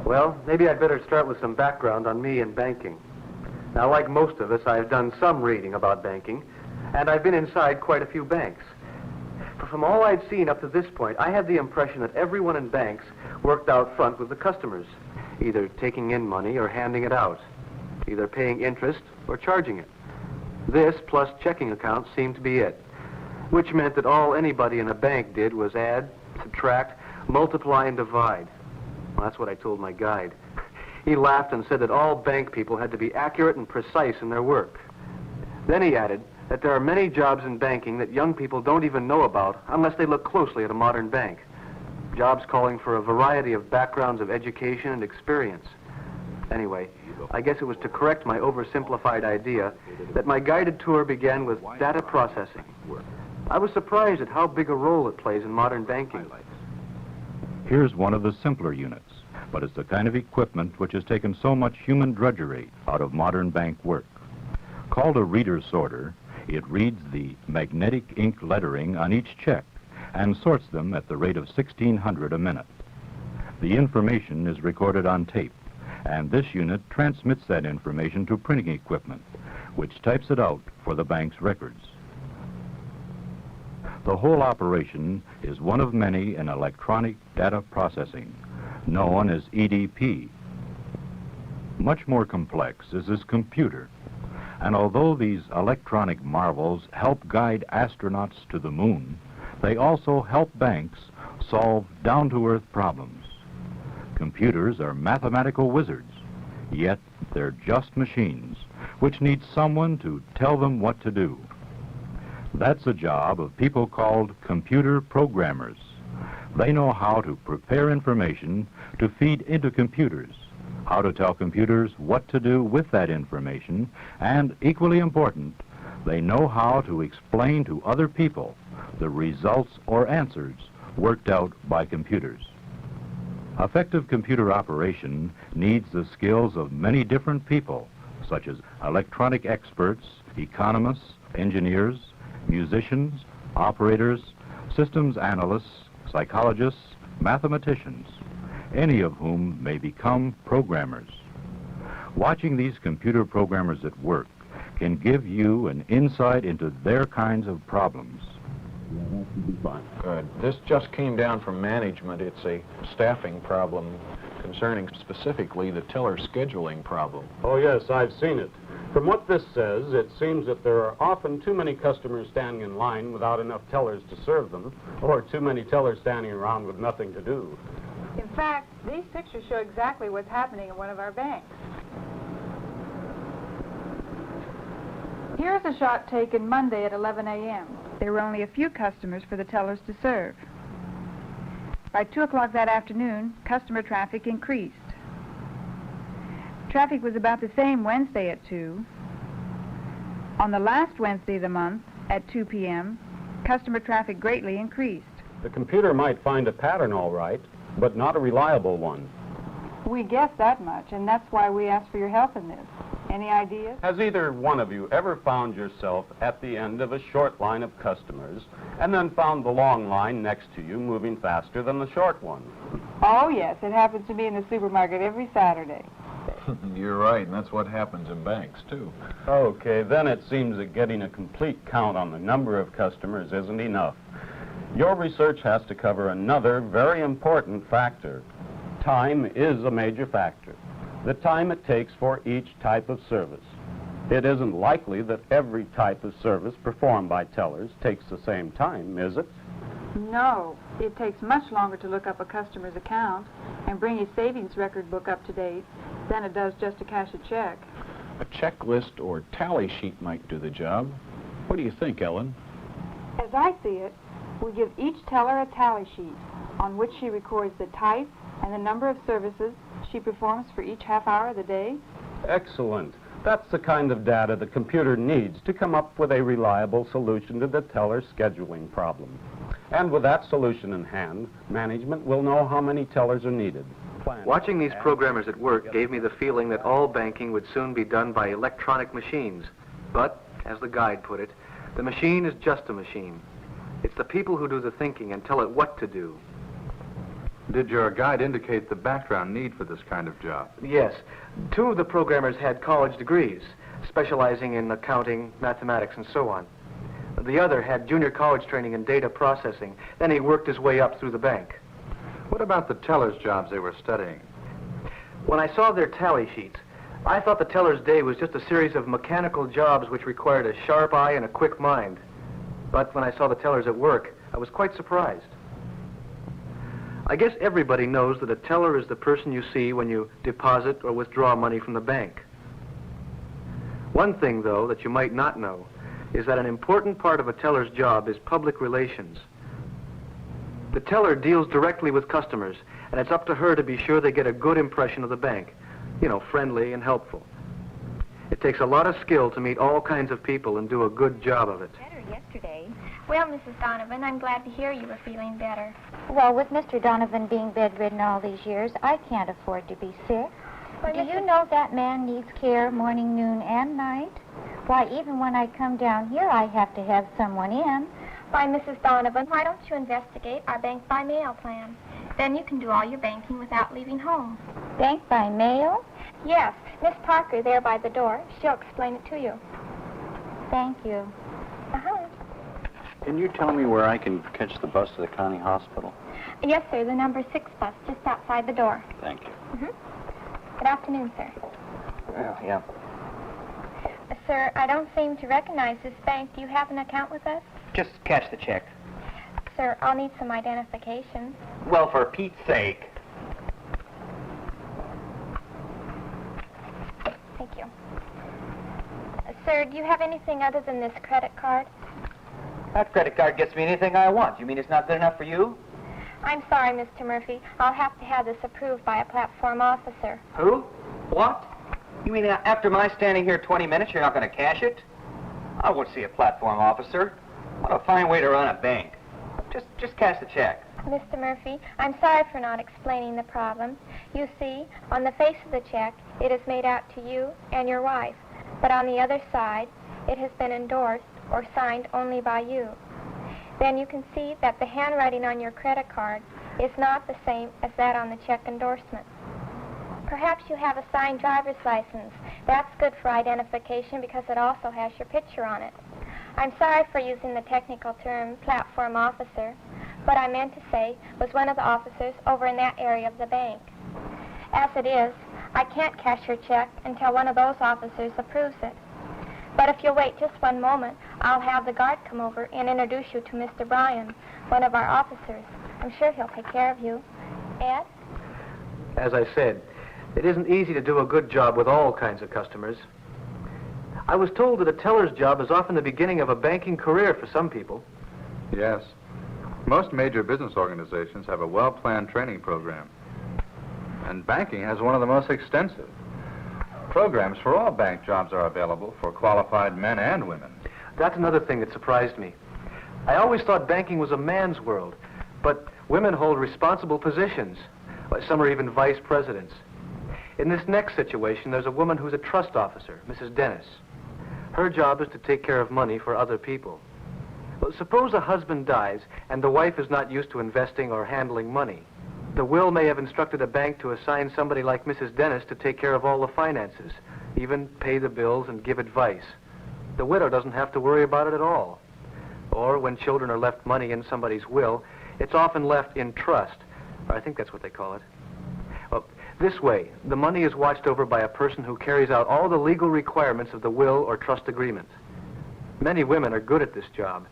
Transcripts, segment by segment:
Well, maybe I'd better start with some background on me and banking. Now, like most of us, I've done some reading about banking, and I've been inside quite a few banks. But from all I'd seen up to this point, I had the impression that everyone in banks worked out front with the customers, either taking in money or handing it out, either paying interest or charging it. This, plus checking accounts, seemed to be it, which meant that all anybody in a bank did was add, subtract, multiply, and divide. Well, that's what I told my guide. He laughed and said that all bank people had to be accurate and precise in their work. Then he added that there are many jobs in banking that young people don't even know about unless they look closely at a modern bank. Jobs calling for a variety of backgrounds of education and experience. Anyway, I guess it was to correct my oversimplified idea that my guided tour began with data processing. I was surprised at how big a role it plays in modern banking. Here's one of the simpler units, but it's the kind of equipment which has taken so much human drudgery out of modern bank work. Called a reader sorter, it reads the magnetic ink lettering on each check and sorts them at the rate of 1,600 a minute. The information is recorded on tape, and this unit transmits that information to printing equipment, which types it out for the bank's records. The whole operation is one of many in electronic data processing, known as EDP. Much more complex is this computer, and although these electronic marvels help guide astronauts to the moon, they also help banks solve down-to-earth problems. Computers are mathematical wizards, yet they're just machines, which need someone to tell them what to do. That's the job of people called computer programmers. They know how to prepare information to feed into computers, how to tell computers what to do with that information, and equally important, they know how to explain to other people the results or answers worked out by computers. Effective computer operation needs the skills of many different people, such as electronic experts, economists, engineers, musicians, operators, systems analysts, psychologists, mathematicians, any of whom may become programmers. Watching these computer programmers at work can give you an insight into their kinds of problems. Good. This just came down from management. It's a staffing problem concerning specifically the teller scheduling problem. Oh, yes, I've seen it. From what this says, it seems that there are often too many customers standing in line without enough tellers to serve them, or too many tellers standing around with nothing to do. In fact, these pictures show exactly what's happening in one of our banks. Here's a shot taken Monday at 11 a.m. There were only a few customers for the tellers to serve. By 2 o'clock that afternoon, customer traffic increased. Traffic was about the same Wednesday at 2. On the last Wednesday of the month, at 2 p.m., customer traffic greatly increased. The computer might find a pattern all right, but not a reliable one. We guessed that much, and that's why we asked for your help in this. Any ideas? Has either one of you ever found yourself at the end of a short line of customers and then found the long line next to you moving faster than the short one? Oh, yes. It happens to me in the supermarket every Saturday. You're right, and that's what happens in banks, too. Okay, then it seems that getting a complete count on the number of customers isn't enough. Your research has to cover another very important factor. Time is a major factor. The time it takes for each type of service. It isn't likely that every type of service performed by tellers takes the same time, is it? No. It takes much longer to look up a customer's account and bring his savings record book up to date than it does just to cash a check. A checklist or tally sheet might do the job. What do you think, Ellen? As I see it, we give each teller a tally sheet on which she records the type and the number of services she performs for each half hour of the day. Excellent. That's the kind of data the computer needs to come up with a reliable solution to the teller scheduling problem. And with that solution in hand, management will know how many tellers are needed. Watching these programmers at work gave me the feeling that all banking would soon be done by electronic machines. But, as the guide put it, the machine is just a machine. It's the people who do the thinking and tell it what to do. Did your guide indicate the background need for this kind of job? Yes. 2 of the programmers had college degrees, specializing in accounting, mathematics, and so on. The other had junior college training in data processing. Then he worked his way up through the bank. What about the teller's jobs they were studying? When I saw their tally sheets, I thought the teller's day was just a series of mechanical jobs which required a sharp eye and a quick mind. But when I saw the tellers at work, I was quite surprised. I guess everybody knows that a teller is the person you see when you deposit or withdraw money from the bank. One thing, though, that you might not know is that an important part of a teller's job is public relations. The teller deals directly with customers, and it's up to her to be sure they get a good impression of the bank. You know, friendly and helpful. It takes a lot of skill to meet all kinds of people and do a good job of it. Better yesterday. Well, Mrs. Donovan, I'm glad to hear you were feeling better. Well, with Mr. Donovan being bedridden all these years, I can't afford to be sick. Do you know that man needs care morning, noon, and night? Why, even when I come down here, I have to have someone in. Why, Mrs. Donovan, why don't you investigate our bank by mail plan? Then you can do all your banking without leaving home. Bank by mail? Yes, Miss Parker there by the door. She'll explain it to you. Thank you. Uh-huh. Can you tell me where I can catch the bus to the county hospital? Yes, sir, the number 6 bus, just outside the door. Thank you. Good afternoon, sir. Well, yeah. Sir, I don't seem to recognize this bank. Do you have an account with us? Just cash the check. Sir, I'll need some identification. Well, for Pete's sake. Thank you. Sir, do you have anything other than this credit card? That credit card gets me anything I want. You mean it's not good enough for you? I'm sorry, Mr. Murphy. I'll have to have this approved by a platform officer. Who? What? You mean after my standing here 20 minutes, you're not going to cash it? I won't see a platform officer. What a fine way to run a bank. Just cash the check. Mr. Murphy, I'm sorry for not explaining the problem. You see, on the face of the check, it is made out to you and your wife. But on the other side, it has been endorsed or signed only by you. Then you can see that the handwriting on your credit card is not the same as that on the check endorsement. Perhaps you have a signed driver's license. That's good for identification because it also has your picture on it. I'm sorry for using the technical term platform officer. What I meant to say was one of the officers over in that area of the bank. As it is, I can't cash your check until one of those officers approves it. But if you'll wait just one moment, I'll have the guard come over and introduce you to Mr. Bryan, one of our officers. I'm sure he'll take care of you. Ed? As I said, it isn't easy to do a good job with all kinds of customers. I was told that a teller's job is often the beginning of a banking career for some people. Yes. Most major business organizations have a well-planned training program. And banking has one of the most extensive. Programs for all bank jobs are available for qualified men and women. That's another thing that surprised me. I always thought banking was a man's world, but women hold responsible positions. Some are even vice presidents. In this next situation, there's a woman who's a trust officer, Mrs. Dennis. Her job is to take care of money for other people. Well, suppose a husband dies and the wife is not used to investing or handling money. The will may have instructed a bank to assign somebody like Mrs. Dennis to take care of all the finances, even pay the bills and give advice. The widow doesn't have to worry about it at all. Or when children are left money in somebody's will, it's often left in trust. I think that's what they call it. Well, this way, the money is watched over by a person who carries out all the legal requirements of the will or trust agreement. Many women are good at this job.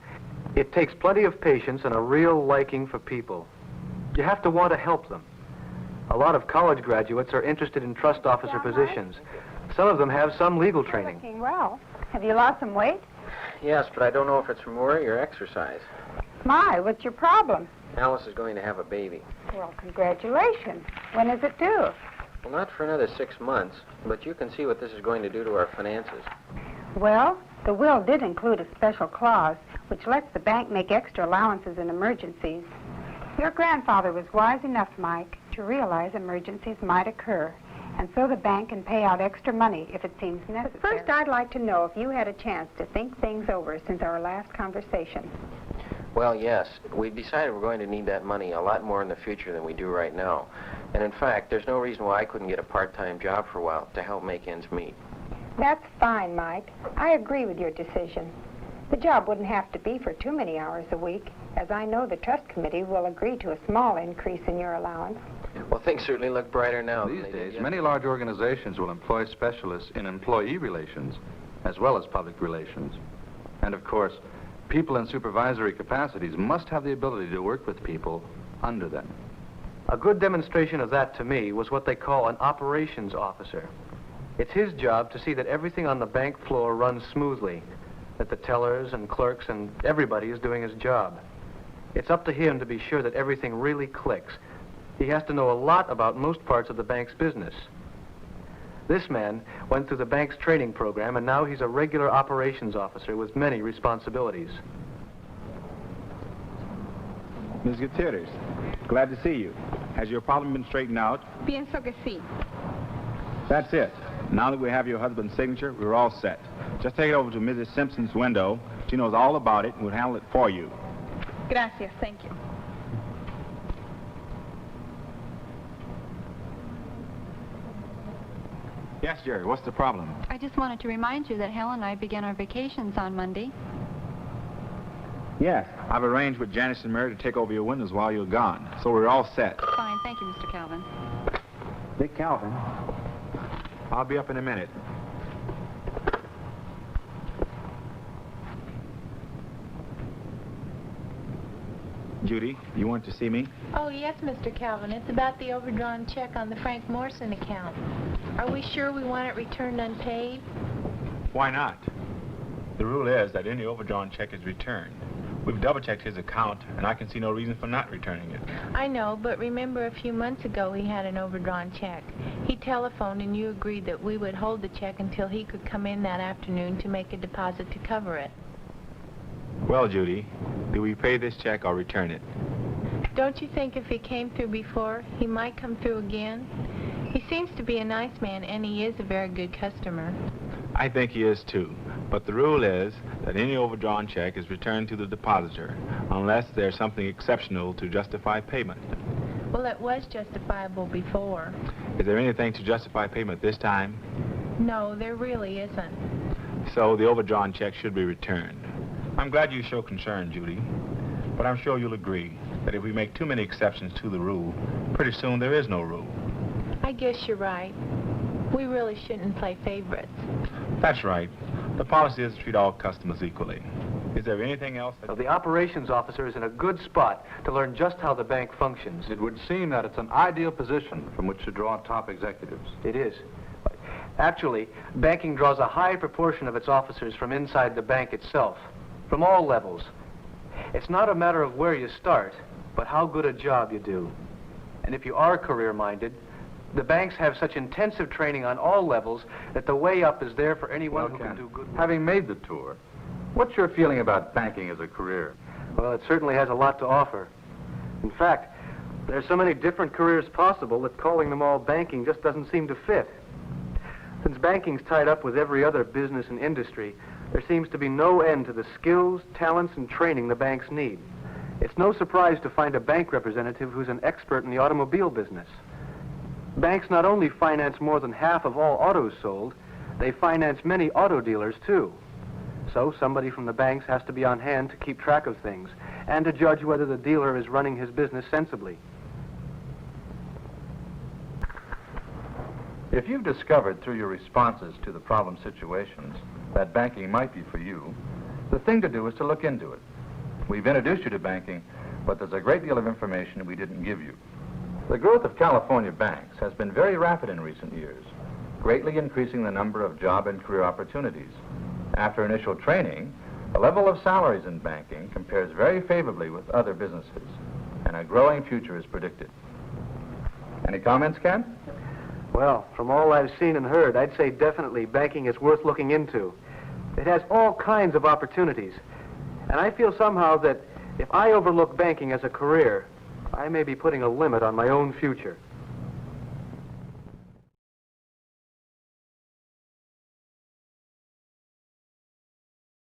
It takes plenty of patience and a real liking for people. You have to want to help them. A lot of college graduates are interested in trust officer positions. Some of them have some legal training. Looking well. Have you lost some weight? Yes, but I don't know if it's from worry or exercise. My, what's your problem? Alice is going to have a baby. Well, congratulations. When is it due? Well, not for another 6 months, but you can see what this is going to do to our finances. Well, the will did include a special clause which lets the bank make extra allowances in emergencies. Your grandfather was wise enough, Mike, to realize emergencies might occur, and so the bank can pay out extra money if it seems necessary. First, I'd like to know if you had a chance to think things over since our last conversation. Well, yes. We've decided we're going to need that money a lot more in the future than we do right now. And in fact, there's no reason why I couldn't get a part-time job for a while to help make ends meet. That's fine, Mike. I agree with your decision. The job wouldn't have to be for too many hours a week, as I know the trust committee will agree to a small increase in your allowance. Well, things certainly look brighter now. These days, many large organizations will employ specialists in employee relations as well as public relations. And of course, people in supervisory capacities must have the ability to work with people under them. A good demonstration of that to me was what they call an operations officer. It's his job to see that everything on the bank floor runs smoothly, that the tellers and clerks and everybody is doing his job. It's up to him to be sure that everything really clicks. He has to know a lot about most parts of the bank's business. This man went through the bank's training program, and now he's a regular operations officer with many responsibilities. Ms. Gutierrez, glad to see you. Has your problem been straightened out? Pienso que sí. That's it. Now that we have your husband's signature, we're all set. Just take it over to Mrs. Simpson's window. She knows all about it and will handle it for you. Gracias, thank you. Yes, Jerry, what's the problem? I just wanted to remind you that Helen and I begin our vacations on Monday. Yes, I've arranged with Janice and Mary to take over your windows while you're gone, so we're all set. Fine, thank you, Mr. Calvin. Dick Calvin. I'll be up in a minute. Judy, you want to see me? Oh, yes, Mr. Calvin. It's about the overdrawn check on the Frank Morrison account. Are we sure we want it returned unpaid? Why not? The rule is that any overdrawn check is returned. We've double-checked his account, and I can see no reason for not returning it. I know, but remember a few months ago he had an overdrawn check. He telephoned, and you agreed that we would hold the check until he could come in that afternoon to make a deposit to cover it. Well, Judy, do we pay this check or return it? Don't you think if he came through before, he might come through again? He seems to be a nice man, and he is a very good customer. I think he is, too. But the rule is that any overdrawn check is returned to the depositor unless there's something exceptional to justify payment. Well, it was justifiable before. Is there anything to justify payment this time? No, there really isn't. So the overdrawn check should be returned. I'm glad you show concern, Judy, but I'm sure you'll agree that if we make too many exceptions to the rule, pretty soon there is no rule. I guess you're right. We really shouldn't play favorites. That's right. The policy is to treat all customers equally. Is there anything else? So the operations officer is in a good spot to learn just how the bank functions. It would seem that it's an ideal position from which to draw top executives. It is. Actually, banking draws a high proportion of its officers from inside the bank itself, from all levels. It's not a matter of where you start, but how good a job you do. And if you are career-minded, the banks have such intensive training on all levels that the way up is there for anyone who can do good work. Having made the tour, what's your feeling about banking as a career? Well, it certainly has a lot to offer. In fact, there's so many different careers possible that calling them all banking just doesn't seem to fit. Since banking's tied up with every other business and industry, there seems to be no end to the skills, talents, and training the banks need. It's no surprise to find a bank representative who's an expert in the automobile business. Banks not only finance more than half of all autos sold, they finance many auto dealers, too. So somebody from the banks has to be on hand to keep track of things and to judge whether the dealer is running his business sensibly. If you've discovered through your responses to the problem situations that banking might be for you, the thing to do is to look into it. We've introduced you to banking, but there's a great deal of information we didn't give you. The growth of California banks has been very rapid in recent years, greatly increasing the number of job and career opportunities. After initial training, the level of salaries in banking compares very favorably with other businesses, and a growing future is predicted. Any comments, Ken? Well, from all I've seen and heard, I'd say definitely banking is worth looking into. It has all kinds of opportunities. And I feel somehow that if I overlook banking as a career, I may be putting a limit on my own future.